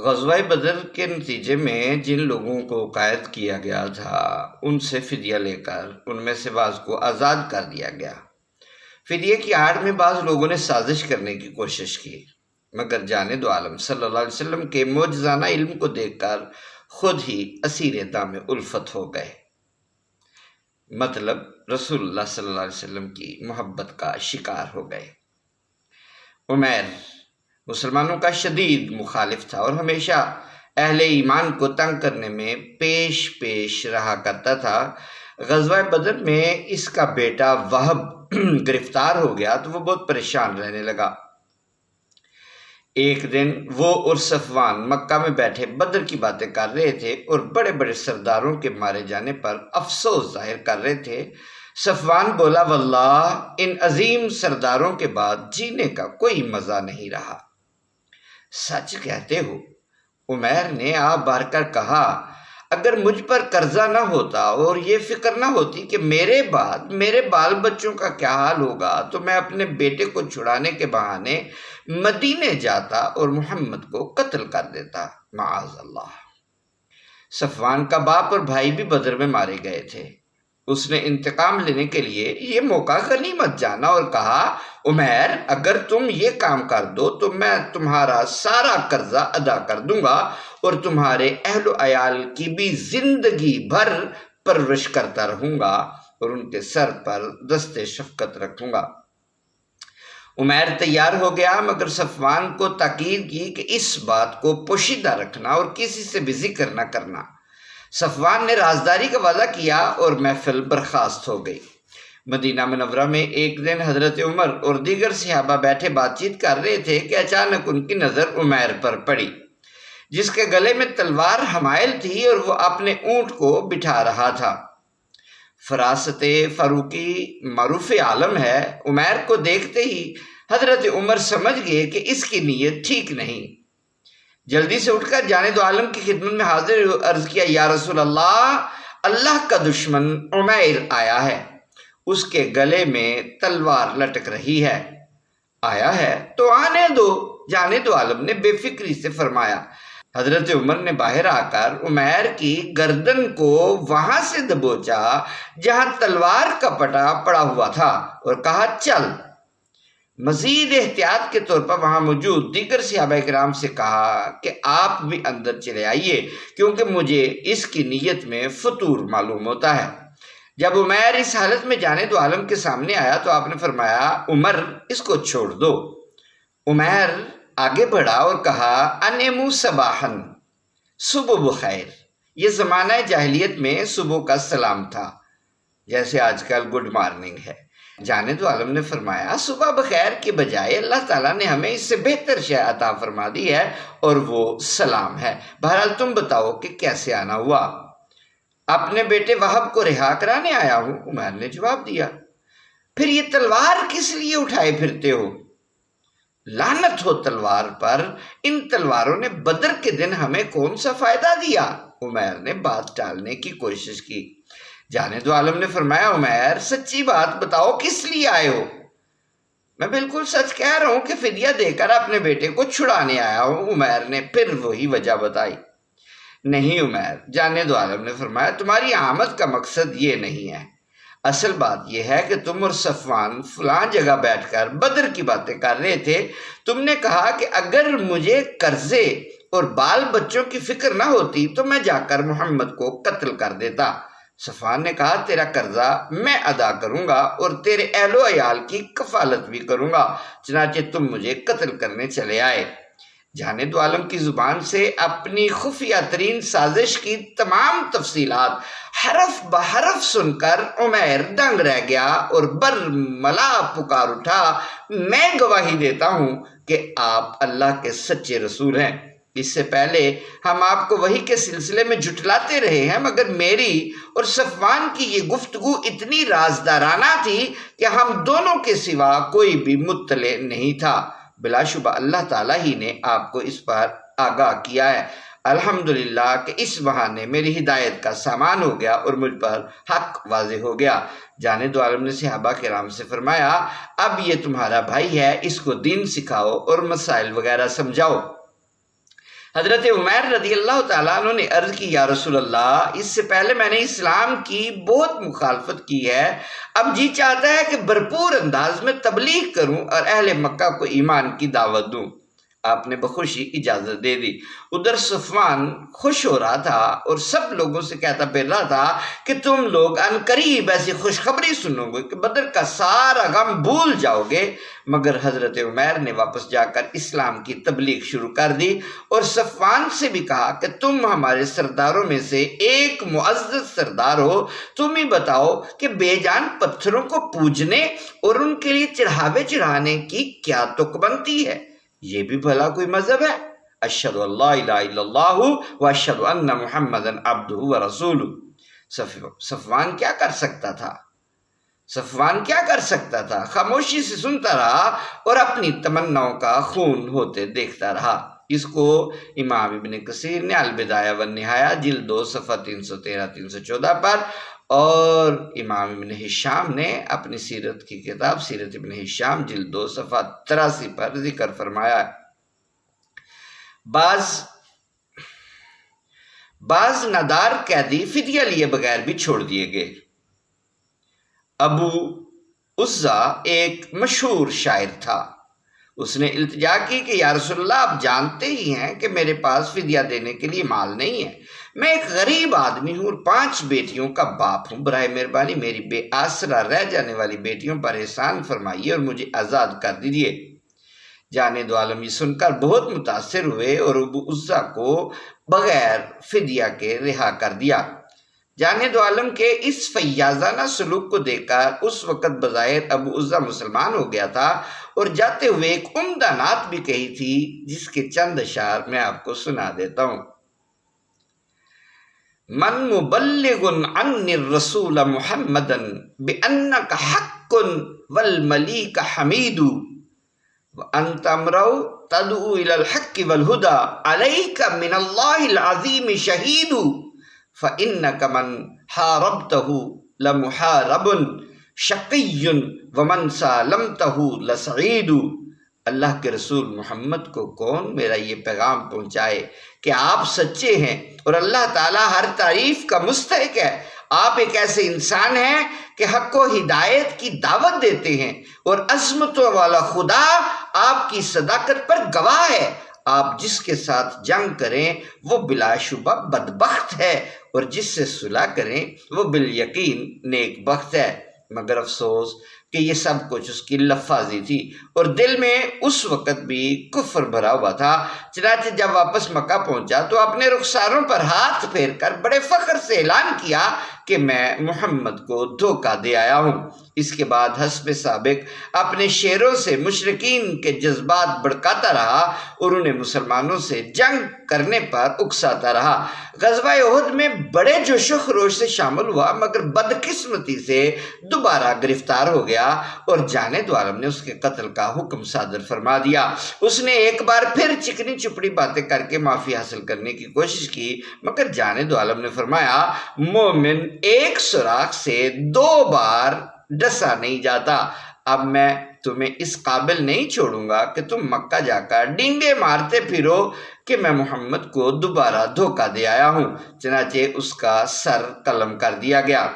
غزوہ بدر کے نتیجے میں جن لوگوں کو قید کیا گیا تھا ان سے فدیہ لے کر ان میں سے بعض کو آزاد کر دیا گیا۔ فدیے کی آڑ میں بعض لوگوں نے سازش کرنے کی کوشش کی، مگر جانب عالم صلی اللہ علیہ وسلم کے معجزانہ علم کو دیکھ کر خود ہی اسیر دام الفت ہو گئے، مطلب رسول اللہ صلی اللہ علیہ وسلم کی محبت کا شکار ہو گئے۔ عمیر مسلمانوں کا شدید مخالف تھا اور ہمیشہ اہل ایمان کو تنگ کرنے میں پیش رہا کرتا تھا۔ غزوہ بدر میں اس کا بیٹا وہب گرفتار ہو گیا تو وہ بہت پریشان رہنے لگا۔ ایک دن وہ اور صفوان مکہ میں بیٹھے بدر کی باتیں کر رہے تھے اور بڑے بڑے سرداروں کے مارے جانے پر افسوس ظاہر کر رہے تھے۔ صفوان بولا، واللہ ان عظیم سرداروں کے بعد جینے کا کوئی مزہ نہیں رہا۔ سچ کہتے ہو؟ عمیر نے آپ بھر کر کہا، اگر مجھ پر قرضہ نہ ہوتا اور یہ فکر نہ ہوتی کہ میرے بعد میرے بال بچوں کا کیا حال ہوگا تو میں اپنے بیٹے کو چھڑانے کے بہانے مدینے جاتا اور محمد کو قتل کر دیتا، معاذ اللہ۔ صفوان کا باپ اور بھائی بھی بدر میں مارے گئے تھے۔ اس نے انتقام لینے کے لیے یہ موقع غنیمت جانا اور کہا، عمیر اگر تم یہ کام کر دو تو میں تمہارا سارا قرضہ ادا کر دوں گا اور تمہارے اہل و عیال کی بھی زندگی بھر پرورش کرتا رہوں گا اور ان کے سر پر دست شفقت رکھوں گا۔ عمیر تیار ہو گیا، مگر صفوان کو تاکید کی کہ اس بات کو پوشیدہ رکھنا اور کسی سے بھی ذکر نہ کرنا۔ صفوان نے رازداری کا وعدہ کیا اور محفل برخاست ہو گئی۔ مدینہ منورہ میں ایک دن حضرت عمر اور دیگر صحابہ بیٹھے بات چیت کر رہے تھے کہ اچانک ان کی نظر عمیر پر پڑی، جس کے گلے میں تلوار حمائل تھی اور وہ اپنے اونٹ کو بٹھا رہا تھا۔ فراست فاروقی معروف عالم ہے۔ عمیر کو دیکھتے ہی حضرت عمر سمجھ گئے کہ اس کی نیت ٹھیک نہیں۔ جلدی سے اٹھ کر جانب عالم کی خدمت میں حاضر عرض کیا، یا رسول اللہ، اللہ کا دشمن عمیر آیا ہے، اس کے گلے میں تلوار لٹک رہی ہے۔ آیا ہے تو آنے دو، جانب عالم نے بے فکری سے فرمایا۔ حضرت عمر نے باہر آ کر عمیر کی گردن کو وہاں سے دبوچا جہاں تلوار کا پٹا پڑا ہوا تھا اور کہا، چل۔ مزید احتیاط کے طور پر وہاں موجود دیگر صحابہ کرام سے کہا کہ آپ بھی اندر چلے آئیے، کیونکہ مجھے اس کی نیت میں فطور معلوم ہوتا ہے۔ جب عمیر اس حالت میں جانب عالم کے سامنے آیا تو آپ نے فرمایا، عمر اس کو چھوڑ دو۔ عمیر آگے بڑھا اور کہا، انیمو صباحن، صبح بخیر۔ یہ زمانہ جاہلیت میں صبح کا سلام تھا، جیسے آج کل گڈ مارننگ ہے۔ جانب عالم نے فرمایا، صبح بخیر کے بجائے اللہ تعالیٰ نے ہمیں اس سے بہتر شے عطا فرما دی ہے اور وہ سلام ہے۔ بہرحال تم بتاؤ کہ کیسے آنا ہوا؟ اپنے بیٹے وہب کو رہا کرانے آیا ہوں، عمیر نے جواب دیا۔ پھر یہ تلوار کس لیے اٹھائے پھرتے ہو؟ لعنت ہو تلوار پر، ان تلواروں نے بدر کے دن ہمیں کون سا فائدہ دیا؟ عمیر نے بات ٹالنے کی کوشش کی۔ جانب عالم نے فرمایا، عمیر سچی بات بتاؤ، کس لیے آئے ہو؟ میں بالکل سچ کہہ رہا ہوں کہ فدیہ دے کر اپنے بیٹے کو چھڑانے آیا ہوں۔ عمیر نے پھر وہی وجہ بتائی۔ نہیں عمیر، جانب عالم نے فرمایا، تمہاری آمد کا مقصد یہ نہیں ہے۔ اصل بات یہ ہے کہ تم اور صفوان فلاں جگہ بیٹھ کر بدر کی باتیں کر رہے تھے۔ تم نے کہا کہ اگر مجھے قرضے اور بال بچوں کی فکر نہ ہوتی تو میں جا کر محمد کو قتل کر دیتا۔ صفوان نے کہا، تیرا قرضہ میں ادا کروں گا اور تیرے اہل و عیال کی کفالت بھی کروں گا، چنانچہ تم مجھے قتل کرنے چلے آئے۔ جانب عالم کی زبان سے اپنی خفیہ ترین سازش کی تمام تفصیلات حرف بحرف سن کر عمیر دنگ رہ گیا اور برملا پکار اٹھا، میں گواہی دیتا ہوں کہ آپ اللہ کے سچے رسول ہیں۔ اس سے پہلے ہم آپ کو وحی کے سلسلے میں جھٹلاتے رہے ہیں، مگر میری اور صفوان کی یہ گفتگو اتنی رازدارانہ تھی کہ ہم دونوں کے سوا کوئی بھی مطلع نہیں تھا۔ بلا شبہ اللہ تعالیٰ ہی نے آپ کو اس پر آگاہ کیا ہے۔ الحمدللہ کہ اس بہانے میری ہدایت کا سامان ہو گیا اور مجھ پر حق واضح ہو گیا۔ جانب عالم نے صحابہ کرام سے فرمایا، اب یہ تمہارا بھائی ہے، اس کو دین سکھاؤ اور مسائل وغیرہ سمجھاؤ۔ حضرت عمیر رضی اللہ تعالیٰ عنہ نے عرض کی یا رسول اللہ، اس سے پہلے میں نے اسلام کی بہت مخالفت کی ہے، اب جی چاہتا ہے کہ بھرپور انداز میں تبلیغ کروں اور اہل مکہ کو ایمان کی دعوت دوں۔ آپ نے بخوشی اجازت دے دی۔ ادھر صفوان خوش ہو رہا تھا اور سب لوگوں سے کہتا پھر رہا تھا کہ تم لوگ عنقریب ایسی خوشخبری سنو گے کہ بدر کا سارا غم بھول جاؤ گے، مگر حضرت عمیر نے واپس جا کر اسلام کی تبلیغ شروع کر دی اور صفوان سے بھی کہا کہ تم ہمارے سرداروں میں سے ایک معزز سردار ہو، تم ہی بتاؤ کہ بے جان پتھروں کو پوجنے اور ان کے لیے چڑھاوے چڑھانے کی کیا تک بنتی ہے؟ یہ بھی بھلا کوئی مذہب ہے؟ اشہد ان لا الہ الا اللہ و اشہد ان محمدًا عبدہ و رسولہ۔ صفوان کیا کر سکتا تھا؟ صفوان کیا کر سکتا تھا؟ خاموشی سے سنتا رہا اور اپنی تمناؤں کا خون ہوتے دیکھتا رہا۔ اس کو امام ابن کثیر نے البدایہ والنہایہ جلد 2 صفحہ 313-314 پر، اور امام ابن ہشام نے اپنی سیرت کی کتاب سیرت ابن ہشام جلد 2 صفحہ 83 پر ذکر فرمایا۔ بعض نادار قیدی فدیہ لیے بغیر بھی چھوڑ دیے گئے۔ ابو عزا ایک مشہور شاعر تھا، اس نے التجا کی کہ یا رسول اللہ، آپ جانتے ہی ہیں کہ میرے پاس فدیہ دینے کے لیے مال نہیں ہے، میں ایک غریب آدمی ہوں اور 5 بیٹیوں کا باپ ہوں، براہ مہربانی میری بے آسرا رہ جانے والی بیٹیوں پر احسان فرمائیے اور مجھے آزاد کر دیجیے۔ جانب عالم یہ سن کر بہت متاثر ہوئے اور ابو عزا کو بغیر فدیہ کے رہا کر دیا۔ جانب عالم کے اس فیاضانہ سلوک کو دیکھ کر اس وقت بظاہر ابو عزا مسلمان ہو گیا تھا اور جاتے ہوئے ایک عمدہ نعت بھی کہی تھی، جس کے چند اشعار میں آپ کو سنا دیتا ہوں۔ من مبلغ عنی الرسول محمدا بأنک حق والملیک حمید وانت امرؤ تدعو الى الحق والہدی علیک من اللہ العظیم شہید فإنک من حاربتہ لمحارب شقی ومن سالمتہ لسعید۔ اللہ کے رسول محمد کو کون میرا یہ پیغام پہنچائے کہ آپ سچے ہیں اور اللہ تعالیٰ ہر تعریف کا مستحق ہے۔ آپ ایک ایسے انسان ہیں کہ حق و ہدایت کی دعوت دیتے ہیں اور عظمتوں والا خدا آپ کی صداقت پر گواہ ہے۔ آپ جس کے ساتھ جنگ کریں وہ بلا شبہ بدبخت ہے اور جس سے صلح کریں وہ بالیقین نیک بخت ہے۔ مگر افسوس کہ یہ سب کچھ اس کی لفاظی تھی اور دل میں اس وقت بھی کفر بھرا ہوا تھا۔ چنانچہ جب واپس مکہ پہنچا تو اپنے رخساروں پر ہاتھ پھیر کر بڑے فخر سے اعلان کیا کہ میں محمد کو دھوکہ دے آیا ہوں۔ اس کے بعد حسب سابق اپنے شعروں سے مشرکین کے جذبات بھڑکاتا رہا اور انہیں مسلمانوں سے جنگ کرنے پر اکساتا رہا۔ غزوہ احد میں بڑے جوش و خروش سے شامل ہوا، مگر بدقسمتی سے دوبارہ گرفتار ہو گیا اور جانب عالم نے اس کے قتل کا حکم صادر فرما دیا۔ اس نے ایک بار پھر چکنی چپڑی باتیں کر کے معافی حاصل کرنے کی کوشش کی، مگر جانب عالم نے فرمایا مومن ایک سوراخ سے 2 بار ڈسا نہیں جاتا۔ اب میں تمہیں اس قابل نہیں چھوڑوں گا کہ تم مکہ جا کر ڈینگے مارتے پھرو کہ میں محمد کو دوبارہ دھوکہ دے آیا ہوں۔ چنانچہ اس کا سر قلم کر دیا گیا۔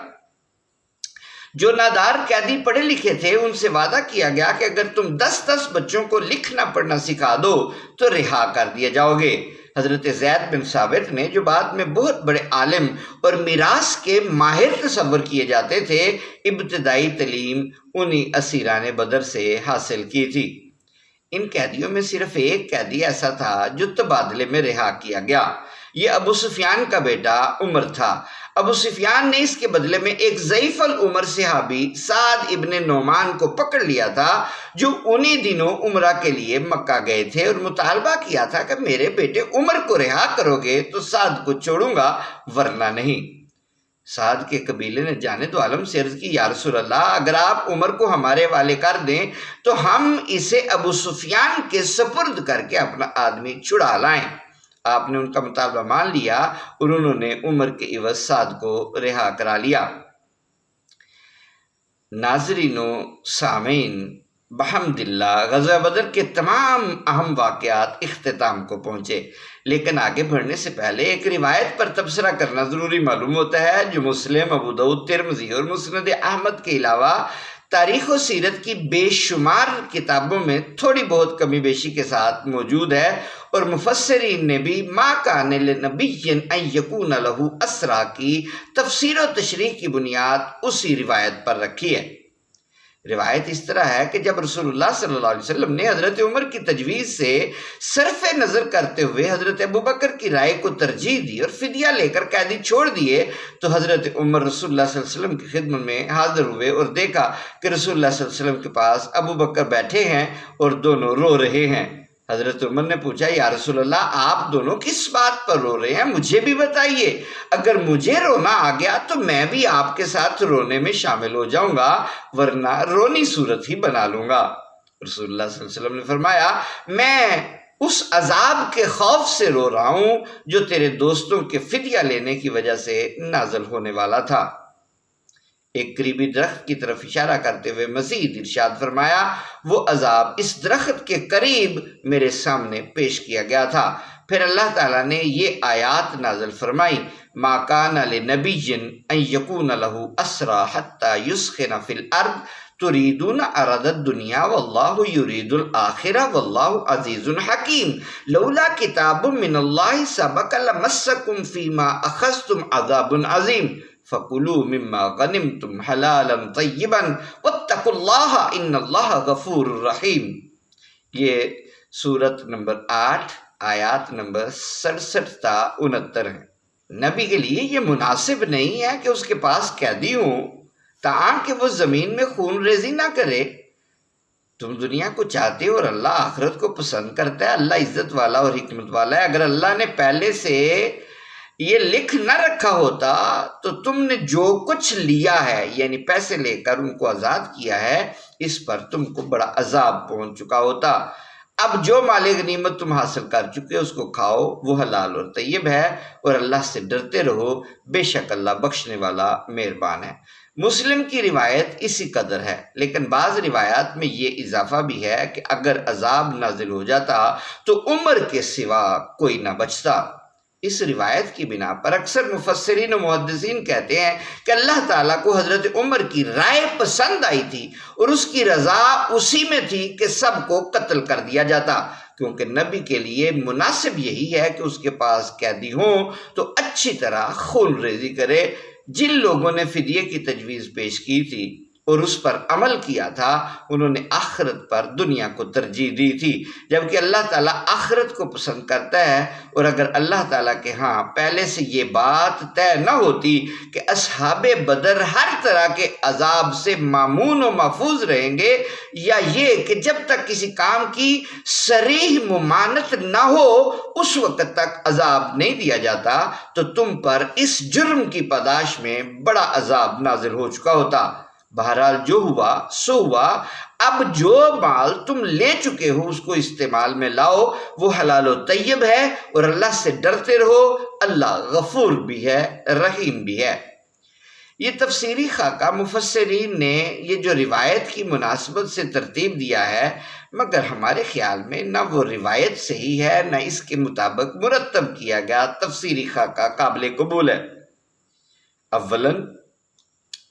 جو نادار قیدی پڑھے لکھے تھے ان سے وعدہ کیا گیا کہ اگر تم 10 بچوں کو لکھنا پڑھنا سکھا دو تو رہا کر دیے جاؤ گے۔ حضرت زید بن ثابت نے، جو بعد میں بہت بڑے عالم اور میراث کے ماہر تصور کیے جاتے تھے، ابتدائی تعلیم انہی اسیران بدر سے حاصل کی تھی۔ ان قیدیوں میں صرف ایک قیدی ایسا تھا جو تبادلے میں رہا کیا گیا۔ یہ ابو سفیان کا بیٹا عمر تھا۔ ابو سفیان نے اس کے بدلے میں ایک ضعیف العمر صحابی سعد ابن نعمان کو پکڑ لیا تھا، جو انہی دنوں عمرہ کے لیے مکہ گئے تھے اور مطالبہ کیا تھا کہ میرے بیٹے عمر کو رہا کرو گے تو سعد کو چھوڑوں گا ورنہ نہیں۔ سعد کے قبیلے نے جانب عالم سے عرض کی یا رسول اللہ، اگر آپ عمر کو ہمارے حوالے کر دیں تو ہم اسے ابو سفیان کے سپرد کر کے اپنا آدمی چھڑا لائیں۔ آپ نے ان کا مطالبہ مان لیا اور انہوں نے عمر کے عوض سعد کو رہا کرا لیا۔ ناظرین و سامعین، بحمد اللہ غزوہ بدر کے تمام اہم واقعات اختتام کو پہنچے، لیکن آگے بڑھنے سے پہلے ایک روایت پر تبصرہ کرنا ضروری معلوم ہوتا ہے جو مسلم، ابو داؤد، ترمذی اور مسند احمد کے علاوہ تاریخ و سیرت کی بے شمار کتابوں میں تھوڑی بہت کمی بیشی کے ساتھ موجود ہے، اور مفسرین نے بھی ما کان لنبی ان یکون لہ اسریٰ کی تفسیر و تشریح کی بنیاد اسی روایت پر رکھی ہے۔ روایت اس طرح ہے کہ جب رسول اللہ صلی اللہ علیہ وسلم نے حضرت عمر کی تجویز سے صرف نظر کرتے ہوئے حضرت ابوبکر کی رائے کو ترجیح دی اور فدیہ لے کر قیدی چھوڑ دیے، تو حضرت عمر رسول اللہ صلی اللہ علیہ وسلم کی خدمت میں حاضر ہوئے اور دیکھا کہ رسول اللہ صلی اللہ علیہ وسلم کے پاس ابوبکر بیٹھے ہیں اور دونوں رو رہے ہیں۔ حضرت عمر نے پوچھا، یا رسول اللہ آپ دونوں کس بات پر رو رہے ہیں؟ مجھے بھی بتائیے، اگر مجھے رونا آ گیا تو میں بھی آپ کے ساتھ رونے میں شامل ہو جاؤں گا، ورنہ رونی صورت ہی بنا لوں گا۔ رسول اللہ صلی اللہ علیہ وسلم نے فرمایا، میں اس عذاب کے خوف سے رو رہا ہوں جو تیرے دوستوں کے فدیہ لینے کی وجہ سے نازل ہونے والا تھا۔ ایک قریبی درخت کی طرف اشارہ کرتے ہوئے مزید ارشاد فرمایا، وہ عذاب اس درخت کے قریب میرے سامنے پیش کیا گیا تھا۔ پھر اللہ تعالیٰ نے یہ آیات نازل فرمائی، ما کان لنبی ان یکون لہ اسریٰ حتی یسخن فی الارض تریدون عرض الدنیا واللہ یرید الآخرہ واللہ عزیز حکیم، لولا کتاب من اللہ سبق لمسکم فیما اخذتم عذاب عظیم، فَكُلُوا مِمَّا غَنِمْتُمْ حَلَالًا طَيِّبًا وَاتَّقُوا اللَّهَ إِنَّ اللَّهَ غَفُورٌ رَحِيمٌ۔ یہ سورت نمبر 8 آیات نمبر 67 تا 69 ہے۔ نبی کے لیے یہ مناسب نہیں ہے کہ اس کے پاس قیدی ہوں تاکہ وہ زمین میں خون ریزی نہ کرے۔ تم دنیا کو چاہتے ہو اور اللہ آخرت کو پسند کرتا ہے، اللہ عزت والا اور حکمت والا ہے۔ اگر اللہ نے پہلے سے یہ لکھ نہ رکھا ہوتا تو تم نے جو کچھ لیا ہے، یعنی پیسے لے کر ان کو آزاد کیا ہے، اس پر تم کو بڑا عذاب پہنچ چکا ہوتا۔ اب جو مال غنیمت تم حاصل کر چکے اس کو کھاؤ، وہ حلال اور طیب ہے، اور اللہ سے ڈرتے رہو، بے شک اللہ بخشنے والا مہربان ہے۔ مسلم کی روایت اسی قدر ہے، لیکن بعض روایات میں یہ اضافہ بھی ہے کہ اگر عذاب نازل ہو جاتا تو عمر کے سوا کوئی نہ بچتا۔ اس روایت کی بنا پر اکثر مفسرین و محدثین کہتے ہیں کہ اللہ تعالیٰ کو حضرت عمر کی رائے پسند آئی تھی اور اس کی رضا اسی میں تھی کہ سب کو قتل کر دیا جاتا، کیونکہ نبی کے لیے مناسب یہی ہے کہ اس کے پاس قیدی ہوں تو اچھی طرح خون ریزی کرے۔ جن لوگوں نے فدیے کی تجویز پیش کی تھی اور اس پر عمل کیا تھا، انہوں نے آخرت پر دنیا کو ترجیح دی تھی، جبکہ اللہ تعالیٰ آخرت کو پسند کرتا ہے۔ اور اگر اللہ تعالیٰ کے ہاں پہلے سے یہ بات طے نہ ہوتی کہ اصحاب بدر ہر طرح کے عذاب سے مامون و محفوظ رہیں گے، یا یہ کہ جب تک کسی کام کی صریح ممانعت نہ ہو اس وقت تک عذاب نہیں دیا جاتا، تو تم پر اس جرم کی پاداش میں بڑا عذاب نازل ہو چکا ہوتا۔ بہرحال جو ہوا سو ہوا، اب جو مال تم لے چکے ہو اس کو استعمال میں لاؤ، وہ حلال و طیب ہے، اور اللہ سے ڈرتے رہو، اللہ غفور بھی ہے، رحیم بھی ہے۔ یہ تفسیری خاکہ مفسرین نے یہ جو روایت کی مناسبت سے ترتیب دیا ہے، مگر ہمارے خیال میں نہ وہ روایت صحیح ہے نہ اس کے مطابق مرتب کیا گیا تفسیری خاکہ قابل قبول ہے۔ اولاً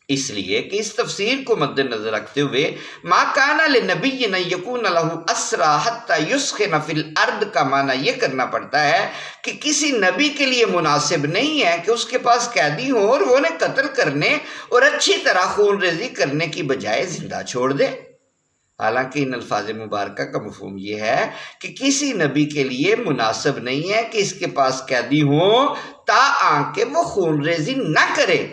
اس لیے کہ اس تفسیر کو مد نظر رکھتے ہوئے ما کان لنبی ان یکون لہ اسریٰ حتی یسخن فی الارض کا معنی یہ کرنا پڑتا ہے کہ کسی نبی کے لیے مناسب نہیں ہے کہ اس کے پاس قیدی ہوں اور وہ انہیں قتل کرنے اور اچھی طرح خون ریزی کرنے کی بجائے زندہ چھوڑ دے۔ حالانکہ ان الفاظ مبارکہ کا مفہوم یہ ہے کہ کسی نبی کے لیے مناسب نہیں ہے کہ اس کے پاس قیدی ہوں تاکہ وہ خون ریزی نہ کرے،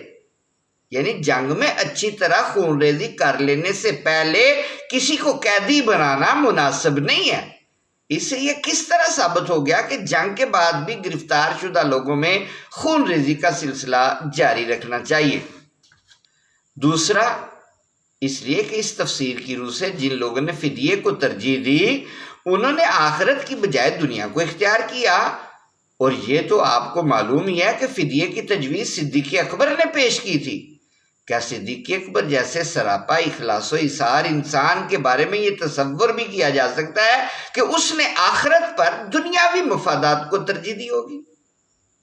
یعنی جنگ میں اچھی طرح خون ریزی کر لینے سے پہلے کسی کو قیدی بنانا مناسب نہیں ہے۔ اس سے یہ کس طرح ثابت ہو گیا کہ جنگ کے بعد بھی گرفتار شدہ لوگوں میں خون ریزی کا سلسلہ جاری رکھنا چاہیے؟ دوسرا، اس لیے کہ اس تفسیر کی روح سے جن لوگوں نے فدیے کو ترجیح دی انہوں نے آخرت کی بجائے دنیا کو اختیار کیا، اور یہ تو آپ کو معلوم ہی ہے کہ فدیے کی تجویز صدیق اکبر نے پیش کی تھی۔ کیا صدیق اکبر جیسے سراپا اخلاص و اظہار انسان کے بارے میں یہ تصور بھی کیا جا سکتا ہے کہ اس نے آخرت پر دنیاوی مفادات کو ترجیح دی ہوگی؟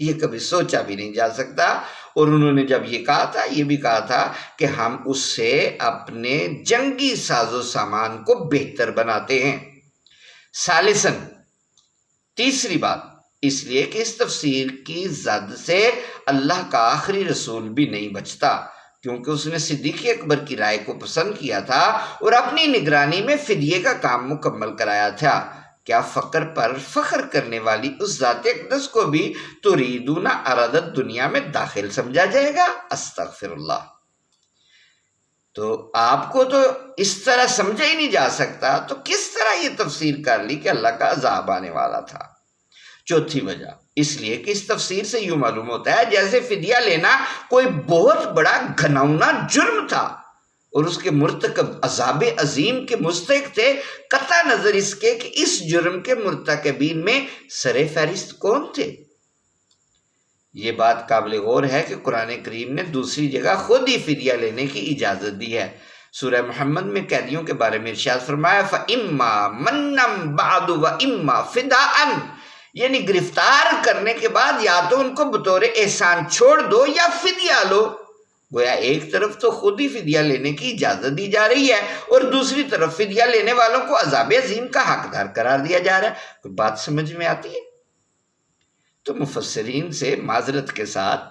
یہ کبھی سوچا بھی نہیں جا سکتا۔ اور انہوں نے جب یہ کہا تھا، یہ بھی کہا تھا کہ ہم اس سے اپنے جنگی ساز و سامان کو بہتر بناتے ہیں۔ ثالثاً، تیسری بات، اس لیے کہ اس تفسیر کی زد سے اللہ کا آخری رسول بھی نہیں بچتا، کیونکہ اس نے صدیق اکبر کی رائے کو پسند کیا تھا اور اپنی نگرانی میں فدیے کا کام مکمل کرایا تھا۔ کیا فقر پر فخر کرنے والی اس ذات اقدس کو بھی تریدون ارادت دنیا میں داخل سمجھا جائے گا؟ استغفر اللہ۔ تو آپ کو تو اس طرح سمجھا ہی نہیں جا سکتا، تو کس طرح یہ تفسیر کر لی کہ اللہ کا عذاب آنے والا تھا؟ چوتھی وجہ، اس لیے کہ اس تفسیر سے یوں معلوم ہوتا ہے جیسے فدیہ لینا کوئی بہت بڑا گھناؤنا جرم تھا اور اس کے مرتکب عذاب عظیم کے مستحق تھے، قطع نظر اس کے کہ اس جرم کے مرتکبین میں سر فہرست کون تھے۔ یہ بات قابل غور ہے کہ قرآن کریم نے دوسری جگہ خود ہی فدیہ لینے کی اجازت دی ہے۔ سورہ محمد میں قیدیوں کے بارے میں ارشاد فرمایا فَإِمَّا مَنًّا بَعْدُ وَإِمَّا فِدَاءً، یعنی گرفتار کرنے کے بعد یا تو ان کو بطور احسان چھوڑ دو یا فدیہ لو۔ گویا ایک طرف تو خود ہی فدیہ لینے کی اجازت دی جا رہی ہے اور دوسری طرف فدیہ لینے والوں کو عذاب عظیم کا حقدار قرار دیا جا رہا ہے۔ کوئی بات سمجھ میں آتی ہے؟ تو مفسرین سے معذرت کے ساتھ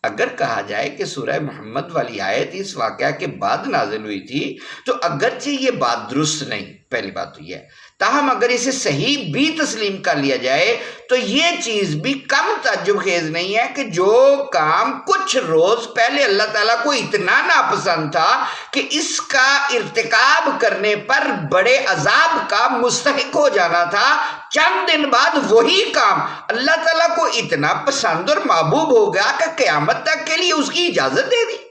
اگر کہا جائے کہ سورہ محمد والی آیت اس واقعہ کے بعد نازل ہوئی تھی تو اگرچہ یہ بات درست نہیں، پہلی بات تو یہ ہے، تاہم اگر اسے صحیح بھی تسلیم کر لیا جائے تو یہ چیز بھی کم تعجب خیز نہیں ہے کہ جو کام کچھ روز پہلے اللہ تعالیٰ کو اتنا ناپسند تھا کہ اس کا ارتکاب کرنے پر بڑے عذاب کا مستحق ہو جانا تھا، چند دن بعد وہی کام اللہ تعالیٰ کو اتنا پسند اور محبوب ہو گیا کہ قیامت تک کے لیے اس کی اجازت دے دی۔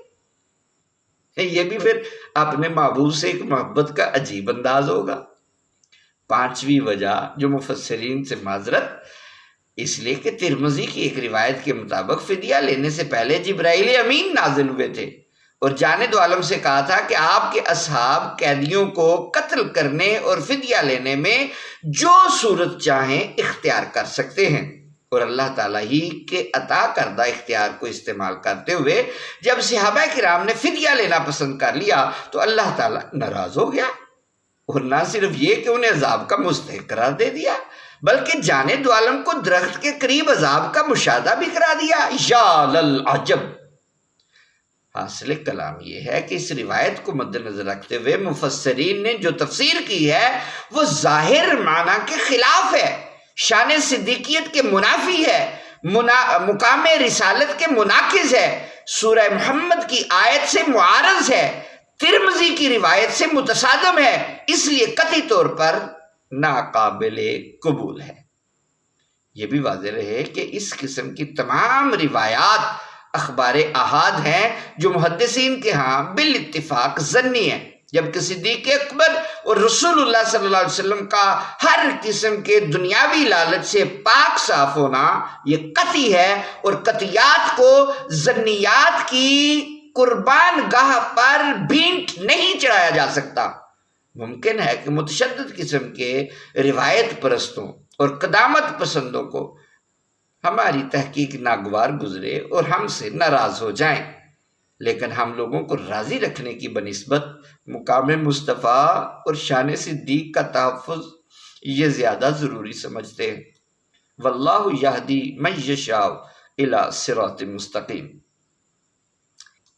یہ بھی پھر اپنے محبوب سے ایک محبت کا عجیب انداز ہوگا۔ پانچویں وجہ جو مفسرین سے معذرت، اس لیے کہ ترمذی کی ایک روایت کے مطابق فدیہ لینے سے پہلے جبرائیل امین نازل ہوئے تھے اور جاند عالم سے کہا تھا کہ آپ کے اصحاب قیدیوں کو قتل کرنے اور فدیہ لینے میں جو صورت چاہیں اختیار کر سکتے ہیں، اور اللہ تعالیٰ ہی کے عطا کردہ اختیار کو استعمال کرتے ہوئے جب صحابہ کرام نے فدیہ لینا پسند کر لیا تو اللہ تعالیٰ ناراض ہو گیا، اور نہ صرف یہ کہ انہیں عذاب کا مستحق قرار دے دیا بلکہ جاند عالم کو درخت کے قریب عذاب کا مشاہدہ بھی کرا دیا۔ یا للعجب! حاصل کلام یہ ہے کہ اس روایت کو مد نظر رکھتے ہوئے مفسرین نے جو تفسیر کی ہے وہ ظاہر معنی کے خلاف ہے، شان صدیقیت کے منافی ہے، مقام رسالت کے مناقض ہے، سورہ محمد کی آیت سے معارض ہے، ترمذی کی روایت سے متصادم ہے، اس لیے قطعی طور پر ناقابل قبول ہے۔ یہ بھی واضح رہے کہ اس قسم کی تمام روایات اخبار احاد ہیں جو محدثین کے ہاں بالاتفاق ظنی ہیں، جبکہ صدیق اکبر اور رسول اللہ صلی اللہ علیہ وسلم کا ہر قسم کے دنیاوی لالچ سے پاک صاف ہونا یہ قطعی ہے، اور قطعیات کو ظنیات کی قربان گاہ پر بھینٹ نہیں چڑھایا جا سکتا۔ ممکن ہے کہ متشدد قسم کے روایت پرستوں اور قدامت پسندوں کو ہماری تحقیق ناگوار گزرے اور ہم سے ناراض ہو جائیں، لیکن ہم لوگوں کو راضی رکھنے کی بنسبت مقام مصطفیٰ اور شان صدیق کا تحفظ یہ زیادہ ضروری سمجھتے ہیں۔ واللہ یہدی من یشاء الی صراط مستقیم۔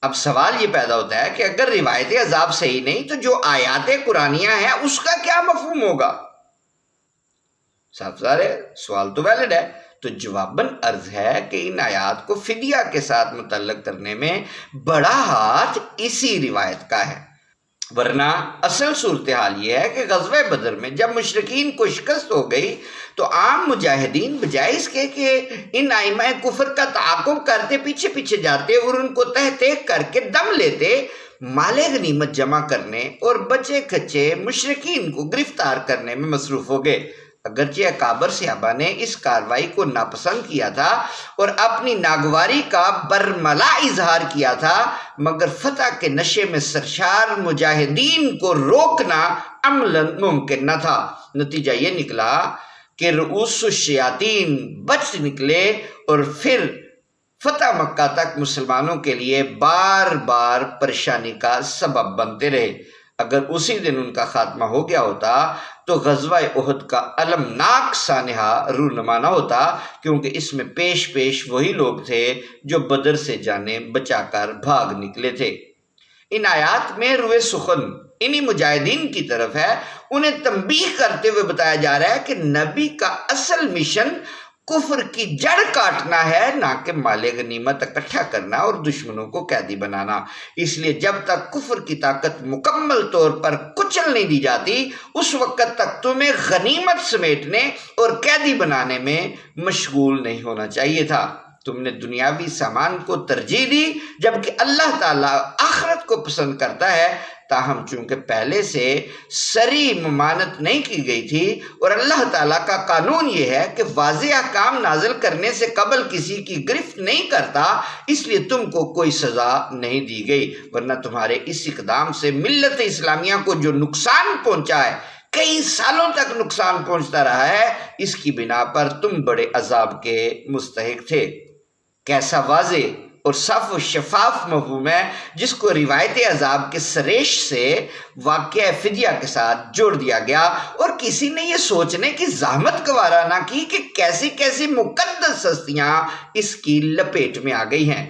اب سوال یہ پیدا ہوتا ہے کہ اگر روایت عذاب صحیح نہیں تو جو آیات قرآنیہ ہیں اس کا کیا مفہوم ہوگا؟ صاف ظاہر ہے، سوال تو ویلڈ ہے، تو جواباً عرض ہے کہ ان آیات کو فدیہ کے ساتھ متعلق کرنے میں بڑا ہاتھ اسی روایت کا ہے، ورنہ اصل صورتحال یہ ہے کہ غزوہ بدر میں جب مشرکین کو شکست ہو گئی تو عام مجاہدین بجائے اس کے کہ ان ائمہ کفر کا تعاقب کرتے پیچھے پیچھے جاتے اور ان کو تہ تیک کر کے دم لیتے، مال غنیمت جمع کرنے اور بچے کچے مشرکین کو گرفتار کرنے میں مصروف ہو گئے۔ اگرچہ اکابر صحابہ نے اس کارروائی کو ناپسند کیا تھا اور اپنی ناگواری کا برملا اظہار کیا تھا، مگر فتح کے نشے میں سرشار مجاہدین کو روکنا عملاً ممکن نہ تھا۔ نتیجہ یہ نکلا کہ رؤوس الشیاطین بچ نکلے اور پھر فتح مکہ تک مسلمانوں کے لیے بار بار پریشانی کا سبب بنتے رہے۔ اگر اسی دن ان کا خاتمہ ہو گیا ہوتا تو غزوہ احد کا المناک سانحہ رونما نہ ہوتا، کیونکہ اس میں پیش پیش وہی لوگ تھے جو بدر سے جانیں بچا کر بھاگ نکلے تھے۔ ان آیات میں روئے سخن انہی مجاہدین کی طرف ہے۔ انہیں تنبیہ کرتے ہوئے بتایا جا رہا ہے کہ نبی کا اصل مشن کفر کی جڑ کاٹنا ہے، نہ کہ مال غنیمت اکٹھا کرنا اور دشمنوں کو قیدی بنانا۔ اس لیے جب تک کفر کی طاقت مکمل طور پر کچل نہیں دی جاتی، اس وقت تک تمہیں غنیمت سمیٹنے اور قیدی بنانے میں مشغول نہیں ہونا چاہیے تھا۔ تم نے دنیاوی سامان کو ترجیح دی جبکہ اللہ تعالیٰ آخرت کو پسند کرتا ہے، تاہم چونکہ پہلے سے سری ممانت نہیں کی گئی تھی اور اللہ تعالیٰ کا قانون یہ ہے کہ واضح احکام نازل کرنے سے قبل کسی کی گرفت نہیں کرتا، اس لیے تم کو کوئی سزا نہیں دی گئی، ورنہ تمہارے اس اقدام سے ملت اسلامیہ کو جو نقصان پہنچا ہے، کئی سالوں تک نقصان پہنچتا رہا ہے، اس کی بنا پر تم بڑے عذاب کے مستحق تھے۔ کیسا واضح اور صاف و شفاف مفہوم ہے جس کو روایت عذاب کے سریش سے واقعہ فدیہ کے ساتھ جوڑ دیا گیا، اور کسی نے یہ سوچنے کی زحمت گوارا نہ کی کہ کیسی کیسی مقدس ہستیاں اس کی لپیٹ میں آ گئی ہیں۔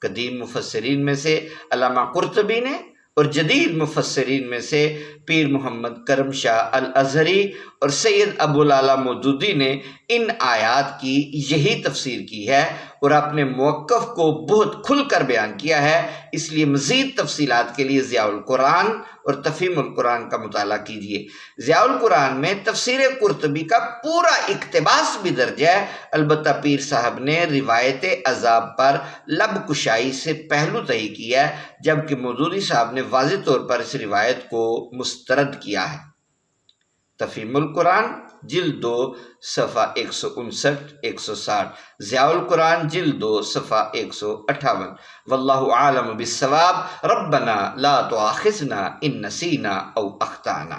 قدیم مفسرین میں سے علامہ قرطبی نے اور جدید مفسرین میں سے پیر محمد کرم شاہ الازہری اور سید ابو العلا مودودی نے ان آیات کی یہی تفسیر کی ہے اور اپنے موقف کو بہت کھل کر بیان کیا ہے۔ اس لیے مزید تفصیلات کے لیے ضیاء القرآن اور تفہیم القرآن کا مطالعہ کیجیے۔ ضیاء القرآن میں تفسیر قرطبی کا پورا اقتباس بھی درج ہے، البتہ پیر صاحب نے روایت عذاب پر لب کشائی سے پہلو تہی کیا ہے، جبکہ مودودی صاحب نے واضح طور پر اس روایت کو مسترد کیا ہے۔ تفہیم القرآن جلد 2 صفحہ 159 160، ضیاء القرآن جلد 2 صفحہ 158۔ واللہ عالم بالصواب۔ ربنا لا تؤاخذنا ان نسینا او اخطانا،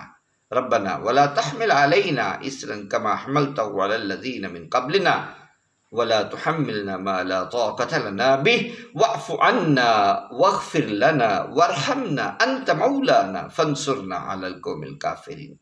ربنا ولا تحمل علينا اسرا كما حملته على الذين من قبلنا ولا تحملنا ما لا طاقة لنا به واعف عنا واغفر لنا وارحمنا انت مولانا فانصرنا على القوم الكافرين۔